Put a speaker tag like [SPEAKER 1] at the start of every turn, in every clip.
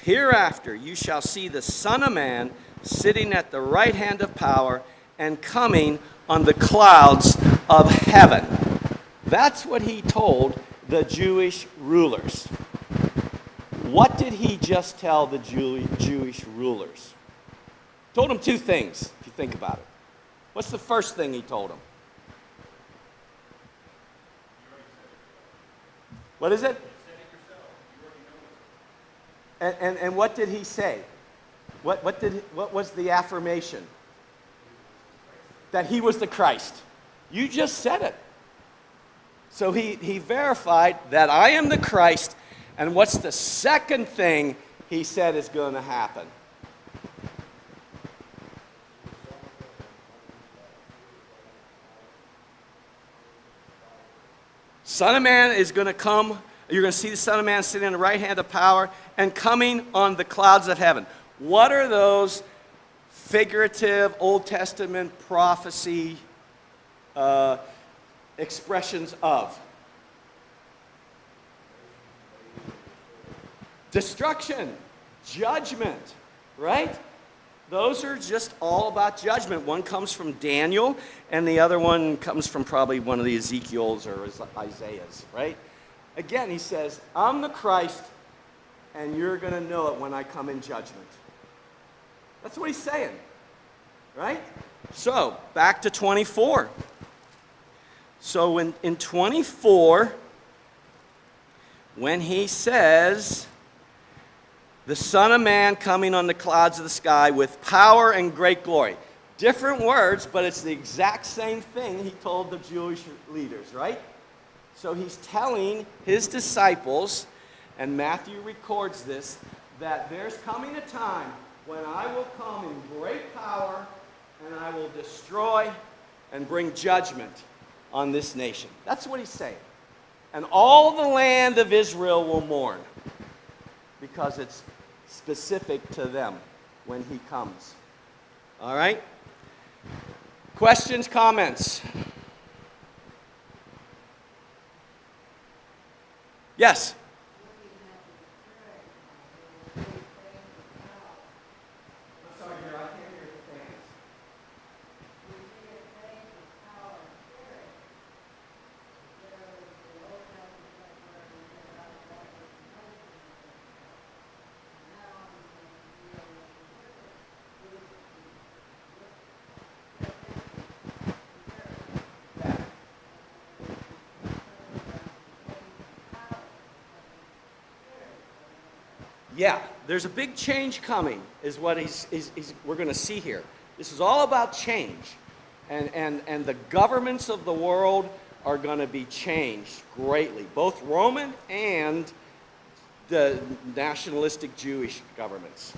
[SPEAKER 1] Hereafter you shall see the Son of Man sitting at the right hand of power and coming on the clouds of heaven. That's what he told the Jewish rulers. What did he just tell the Jewish rulers? He told them two things, if you think about it. What's the first thing he told them? What is it? And what did he say? What was the affirmation? That he was the Christ. You just said it. So he verified that I am the Christ. And what's the second thing he said is going to happen? Son of Man is going to come. You're going to see the Son of Man sitting on the right hand of power and coming on the clouds of heaven. What are those figurative Old Testament prophecy expressions of? Destruction, judgment, right? Those are just all about judgment. One comes from Daniel, and the other one comes from probably one of the Ezekiels or Isaiahs, right? Again, he says, I'm the Christ, and you're going to know it when I come in judgment. That's what he's saying, right? So, back to 24. So, in 24, when he says, the Son of Man coming on the clouds of the sky with power and great glory. Different words, but it's the exact same thing he told the Jewish leaders, right? So he's telling his disciples, and Matthew records this, that there's coming a time when I will come in great power and I will destroy and bring judgment on this nation. That's what he's saying. And all the land of Israel will mourn because it's specific to them when he comes. All right? Questions, comments? Yes? Yeah, there's a big change coming, is what we're going to see here. This is all about change. And the governments of the world are going to be changed greatly, both Roman and the nationalistic Jewish governments.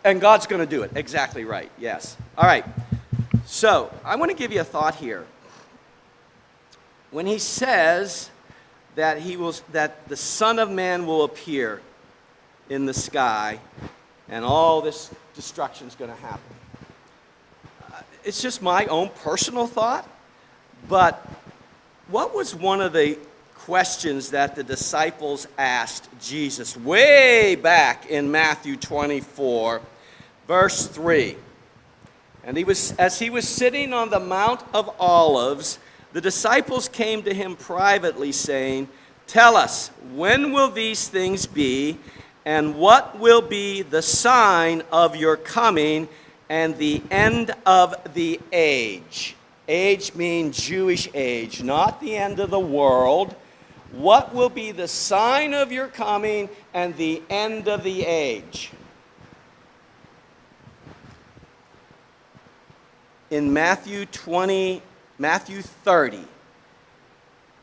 [SPEAKER 1] And God's going to do it. Exactly right, yes. All right, so I want to give you a thought here. When he says that the Son of Man will appear in the sky, and all this destruction is going to happen. It's just my own personal thought, but what was one of the questions that the disciples asked Jesus way back in Matthew 24, verse 3? And as he was sitting on the Mount of Olives, the disciples came to him privately, saying, "Tell us, when will these things be, and what will be the sign of your coming and the end of the age?" Age means Jewish age, not the end of the world. What will be the sign of your coming and the end of the age? In Matthew 30,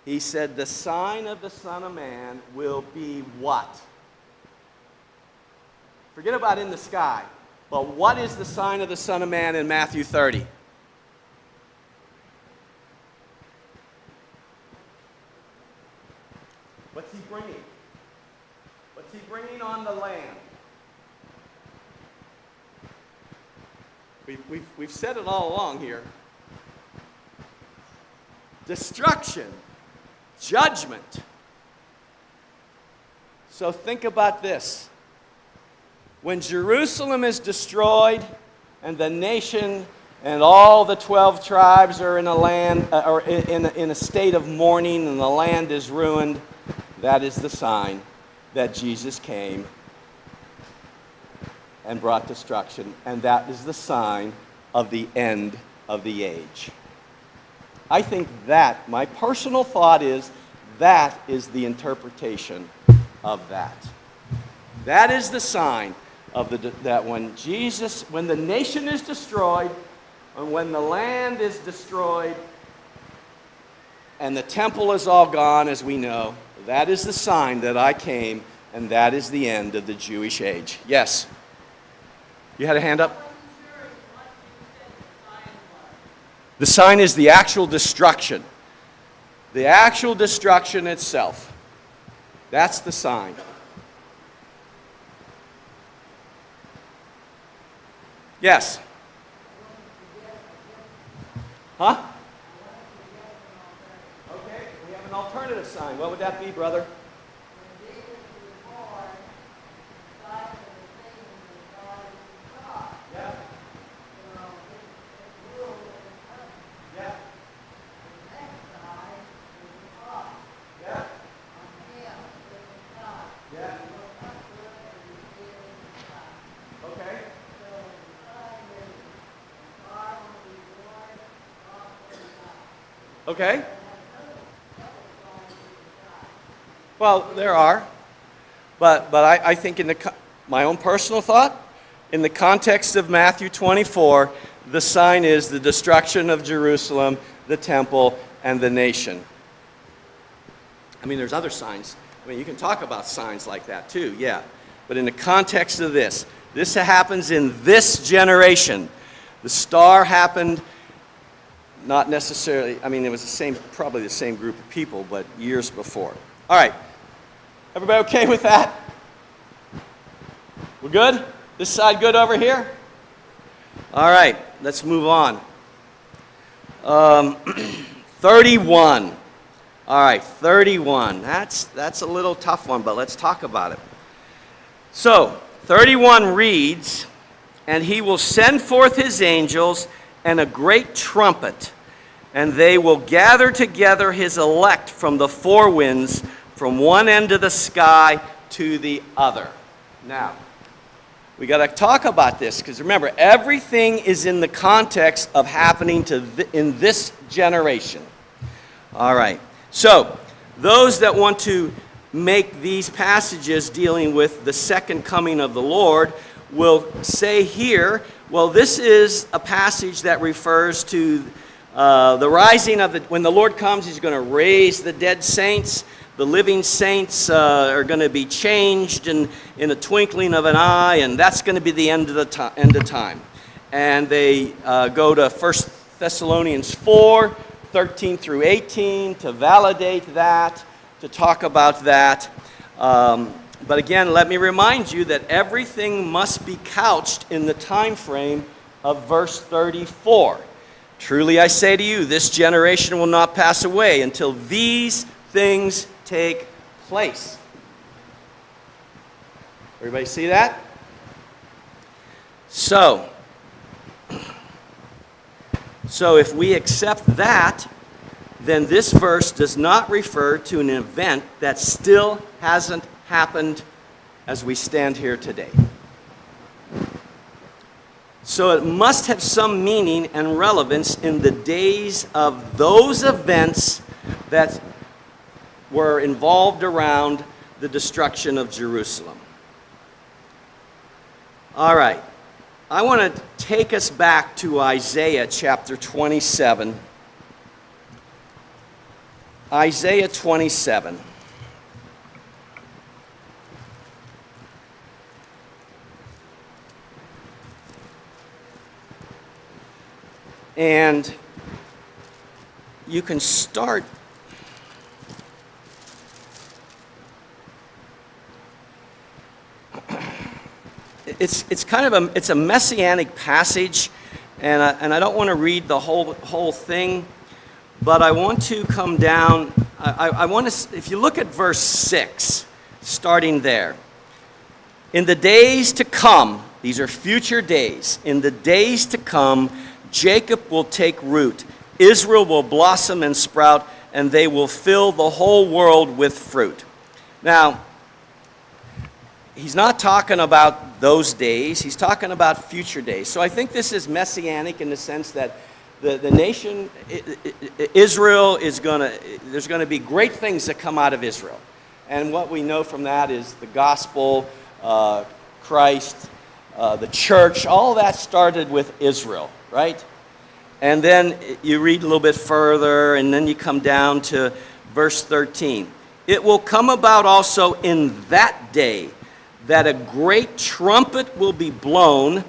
[SPEAKER 1] he said, the sign of the Son of Man will be what? Forget about in the sky. But what is the sign of the Son of Man in Matthew 30? What's he bringing? What's he bringing on the land? We've said it all along here. Destruction, judgment. So think about this. When Jerusalem is destroyed and the nation and all the 12 tribes are in a land or in a state of mourning and the land is ruined, that is the sign that Jesus came and brought destruction, and that is the sign of the end of the age. I think that, my personal thought is, that is the interpretation of that. That is the sign of that when the nation is destroyed, and when the land is destroyed, and the temple is all gone, as we know, that is the sign that I came, and that is the end of the Jewish age. Yes? You had a hand up? The sign is the actual destruction. The actual destruction itself. That's the sign. Yes? Huh? Okay, we have an alternative sign. What would that be, brother? Yeah. Yeah. Yeah. Yeah. Okay. Okay. Well, there are. But I think my own personal thought, in the context of Matthew 24, the sign is the destruction of Jerusalem, the temple, and the nation. I mean, there's other signs. I mean, you can talk about signs like that too, yeah. But in the context of this happens in this generation. The star happened not necessarily, I mean, it was probably the same group of people, but years before. All right. Everybody okay with that? We're good? This side good over here? All right, let's move on. 31. All right, 31. That's a little tough one, but let's talk about it. So, 31 reads, "And he will send forth his angels and a great trumpet, and they will gather together his elect from the four winds, from one end of the sky to the other." Now, we got to talk about this, because remember, everything is in the context of happening in this generation. All right. So, those that want to make these passages dealing with the second coming of the Lord will say here, well, this is a passage that refers to the rising of when the Lord comes, he's going to raise the dead saints. The living saints are going to be changed in a twinkling of an eye, and that's going to be the end of time. And they go to 1 Thessalonians 4, 13 through 18 to validate that, to talk about that. But again, let me remind you that everything must be couched in the time frame of verse 34. "Truly I say to you, this generation will not pass away until these things take place." Everybody see that? So if we accept that, then this verse does not refer to an event that still hasn't happened as we stand here today. So it must have some meaning and relevance in the days of those events that were involved around the destruction of Jerusalem. All right. I want to take us back to Isaiah chapter 27. Isaiah 27. And you can start it's kind of a messianic passage, and I don't want to read the whole thing, but I want to come down. I want to, if you look at verse 6, starting there. In the days to come, these are future days, in the days to come, Jacob will take root, Israel will blossom and sprout, and they will fill the whole world with fruit. Now, he's not talking about those days, he's talking about future days. So I think this is messianic in the sense that the nation, Israel, there's going to be great things that come out of Israel. And what we know from that is the gospel, Christ, the church, all that started with Israel, right? And then you read a little bit further, and then you come down to verse 13. It will come about also in that day that a great trumpet will be blown,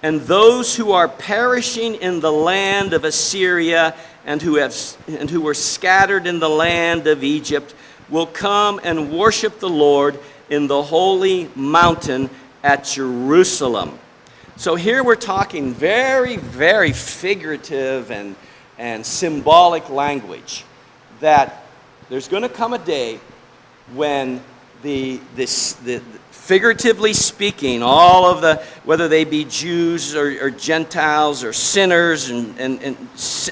[SPEAKER 1] and those who are perishing in the land of Assyria and who were scattered in the land of Egypt will come and worship the Lord in the holy mountain at Jerusalem. So here we're talking very, very figurative and symbolic language, that there's going to come a day when the figuratively speaking, all of the, whether they be Jews or Gentiles or sinners, and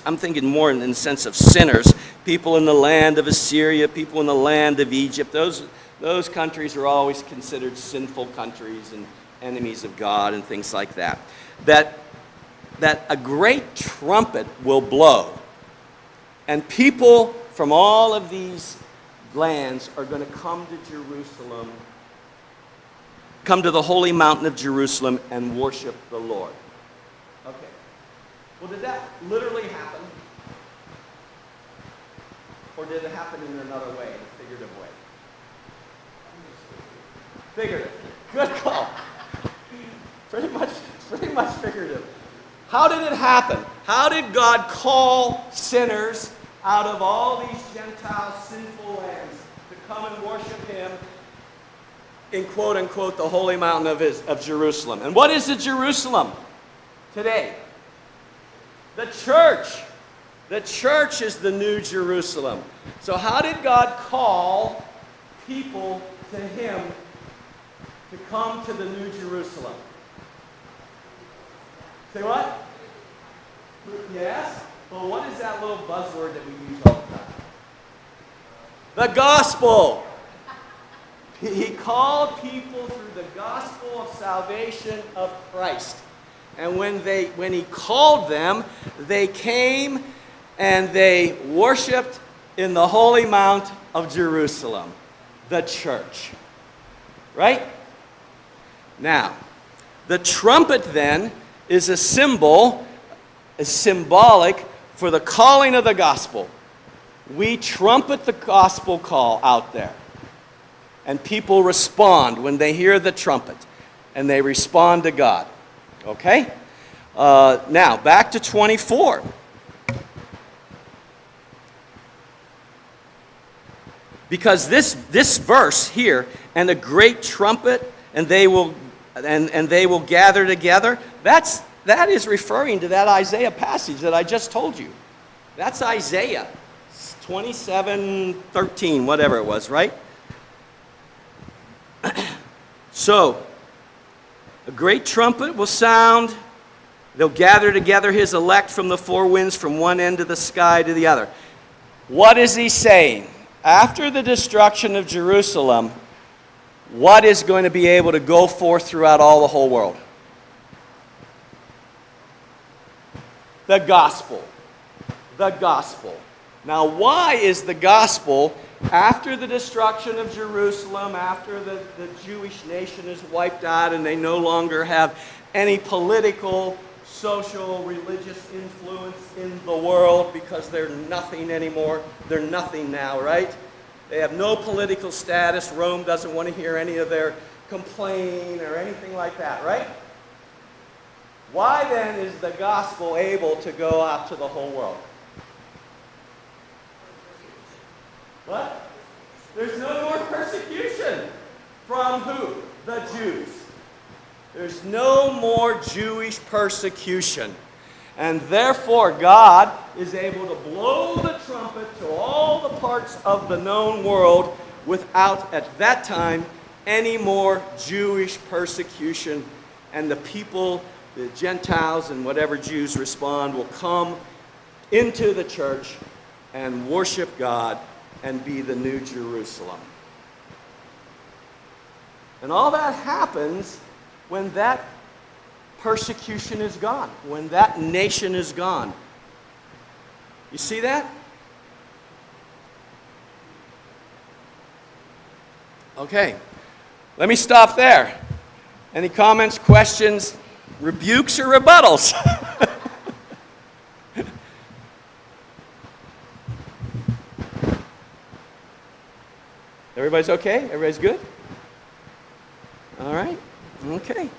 [SPEAKER 1] I'm thinking more in the sense of sinners, people in the land of Assyria, people in the land of Egypt, those countries are always considered sinful countries and enemies of God and things like that. That a great trumpet will blow, and people from all of these lands are going to come to Jerusalem, come to the holy mountain of Jerusalem and worship the Lord. Okay. Well, did that literally happen? Or did it happen in another way, in a figurative way? Figurative. Good call. Pretty much figurative. How did it happen? How did God call sinners out of all these Gentile sinful lands to come and worship Him in quote-unquote the holy mountain of Jerusalem? And what is the Jerusalem today? The church. The church is the new Jerusalem. So how did God call people to Him to come to the new Jerusalem? Say what? Yes? Well, what is that little buzzword that we use all the time? The gospel. He called people through the gospel of salvation of Christ. And when He called them, they came and they worshiped in the holy mount of Jerusalem, the church. Right? Now, the trumpet then is a symbol, is symbolic for the calling of the gospel. We trumpet the gospel call out there. And people respond when they hear the trumpet. And they respond to God. Okay? Now, back to 24. Because this verse here, and a great trumpet, and they will gather together, that is referring to that Isaiah passage that I just told you. That's Isaiah 27:13, whatever it was, right? So, a great trumpet will sound. They'll gather together His elect from the four winds, from one end of the sky to the other. What is He saying? After the destruction of Jerusalem, what is going to be able to go forth throughout all the whole world? The gospel. The gospel. Now, why is the gospel, after the destruction of Jerusalem, after the Jewish nation is wiped out and they no longer have any political, social, religious influence in the world because they're nothing anymore. They're nothing now, right? They have no political status. Rome doesn't want to hear any of their complaint or anything like that, right? Why then is the gospel able to go out to the whole world? What? There's no more persecution. From who? The Jews. There's no more Jewish persecution. And therefore, God is able to blow the trumpet to all the parts of the known world without, at that time, any more Jewish persecution. And the people, the Gentiles and whatever Jews respond, will come into the church and worship God and be the new Jerusalem. And all that happens when that persecution is gone, when that nation is gone. You see that? Okay, let me stop there. Any comments, questions, rebukes, or rebuttals? Everybody's okay? Everybody's good? All right, okay.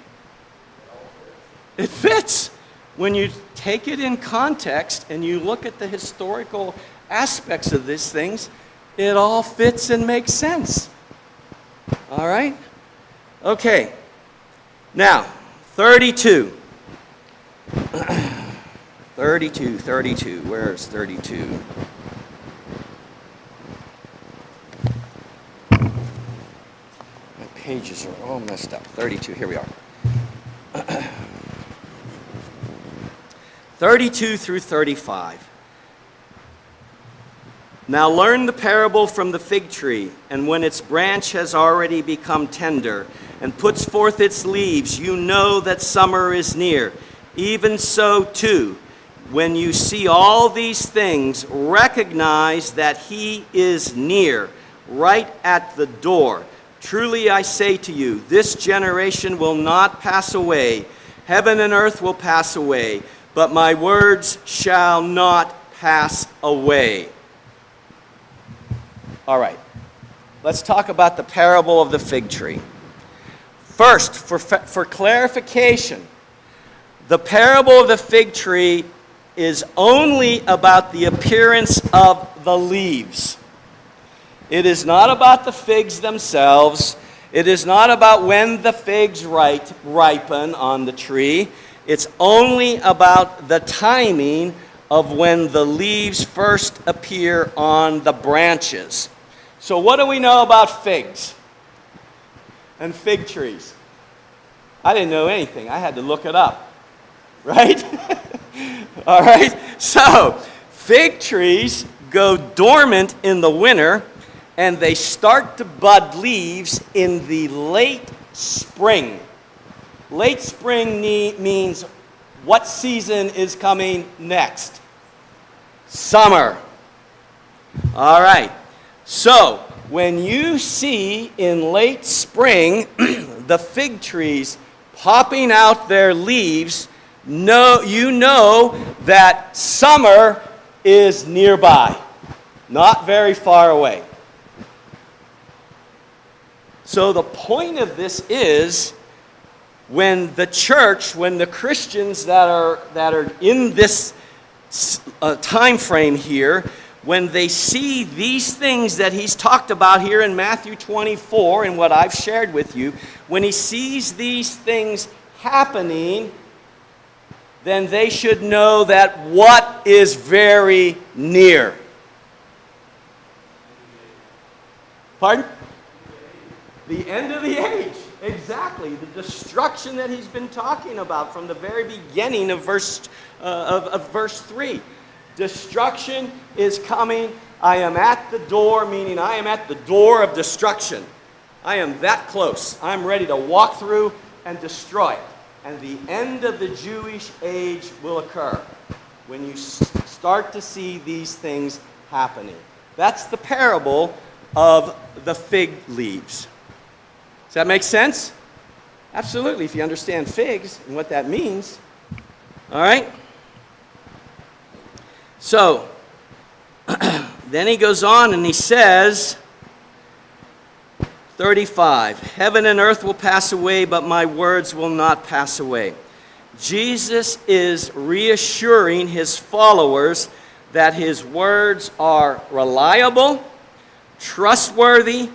[SPEAKER 1] It fits. When you take it in context and you look at the historical aspects of these things, it all fits and makes sense. All right? Okay. Now, 32. 32. Where's 32? My pages are all messed up. 32, here we are. 32 through 35. Now learn the parable from the fig tree, and when its branch has already become tender and puts forth its leaves, you know that summer is near. Even so, too, when you see all these things, recognize that he is near, right at the door. Truly I say to you, this generation will not pass away. Heaven and earth will pass away, but my words shall not pass away. All right, let's talk about the parable of the fig tree. First, for clarification, the parable of the fig tree is only about the appearance of the leaves. It is not about the figs themselves. It is not about when the figs ripen on the tree. It's only about the timing of when the leaves first appear on the branches. So what do we know about figs and fig trees? I didn't know anything. I had to look it up, right? All right. So fig trees go dormant in the winter, and they start to bud leaves in the late spring. Late spring means what season is coming next? Summer. All right. So when you see in late spring the fig trees popping out their leaves, you know that summer is nearby, not very far away. So the point of this is, when the church, when the Christians that are in this time frame here, when they see these things that he's talked about here in Matthew 24 and what I've shared with you, when he sees these things happening, then they should know that what is very near. Pardon? The end of the age. Exactly. The destruction that he's been talking about from the very beginning of verse 3. Destruction is coming. I am at the door, meaning I am at the door of destruction. I am that close. I'm ready to walk through and destroy it. And the end of the Jewish age will occur when you start to see these things happening. That's the parable of the fig leaves. Does that make sense? Absolutely, if you understand figs and what that means. All right? So, then he goes on and he says, 35, heaven and earth will pass away, but my words will not pass away. Jesus is reassuring his followers that his words are reliable, trustworthy,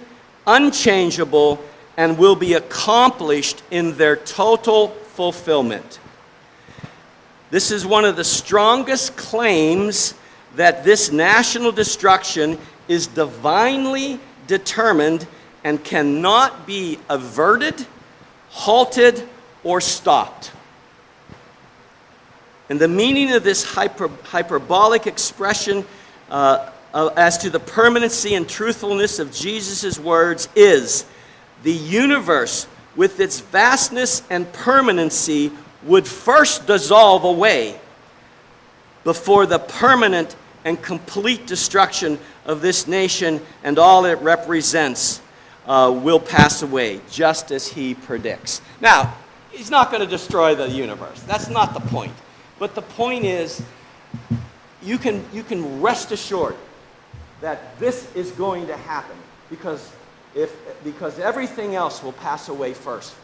[SPEAKER 1] unchangeable, and will be accomplished in their total fulfillment. This is one of the strongest claims that this national destruction is divinely determined and cannot be averted, halted, or stopped. And the meaning of this hyperbolic expression as to the permanency and truthfulness of Jesus' words is the universe with its vastness and permanency would first dissolve away before the permanent and complete destruction of this nation and all it represents will pass away, just as he predicts. Now, he's not going to destroy the universe. That's not the point. But the point is, you can rest assured that this is going to happen because everything else will pass away first.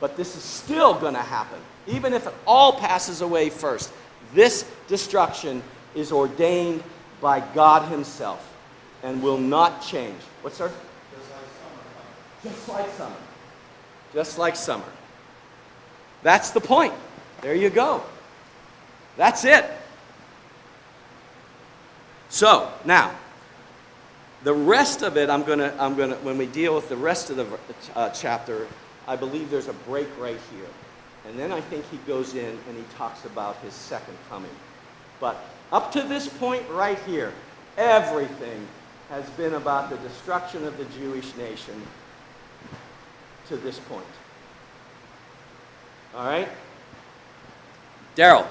[SPEAKER 1] But this is still going to happen. Even if it all passes away first, this destruction is ordained by God himself and will not change. What's that? Just like summer. Just like summer. That's the point. There you go. That's it. So, now, the rest of it, I'm gonna when we deal with the rest of the chapter, I believe there's a break right here. And then I think he goes in and he talks about his second coming. But up to this point right here, everything has been about the destruction of the Jewish nation to this point. All right? Daryl.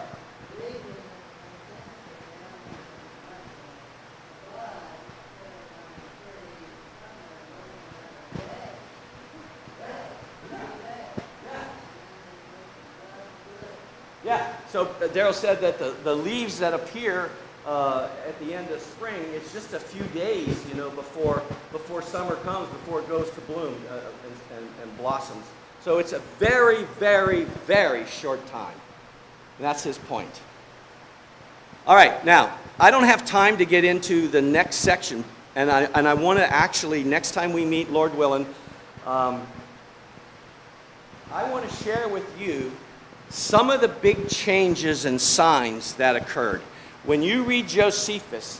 [SPEAKER 1] Yeah, so Daryl said that the leaves that appear at the end of spring, it's just a few days, before summer comes, before it goes to bloom and blossoms. So it's a very, very, very short time. And that's his point. All right, now, I don't have time to get into the next section, and I want to actually, next time we meet, Lord willing, I want to share with you some of the big changes and signs that occurred. When you read Josephus,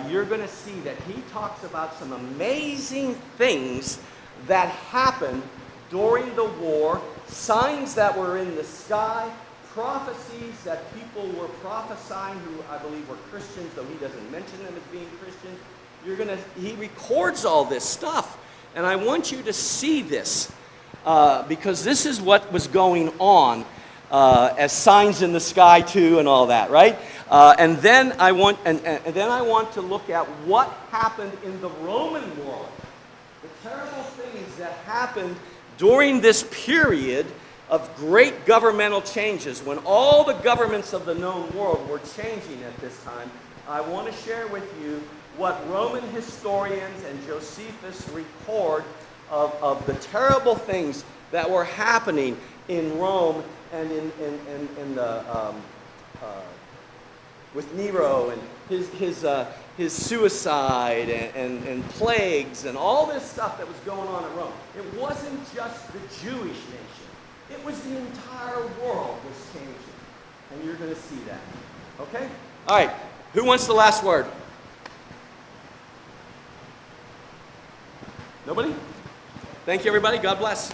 [SPEAKER 1] you're going to see that he talks about some amazing things that happened during the war, signs that were in the sky, prophecies that people were prophesying who I believe were Christians, though he doesn't mention them as being Christians. He records all this stuff, and I want you to see this because this is what was going on. As signs in the sky too, and all that, right? And then I want to look at what happened in the Roman world, the terrible things that happened during this period of great governmental changes, when all the governments of the known world were changing at this time. I want to share with you what Roman historians and Josephus record of the terrible things that were happening in Rome and with Nero and his suicide and plagues and all this stuff that was going on in Rome. It wasn't just the Jewish nation. It was the entire world was changing. And you're going to see that. Okay? All right. Who wants the last word? Nobody? Thank you, everybody. God bless.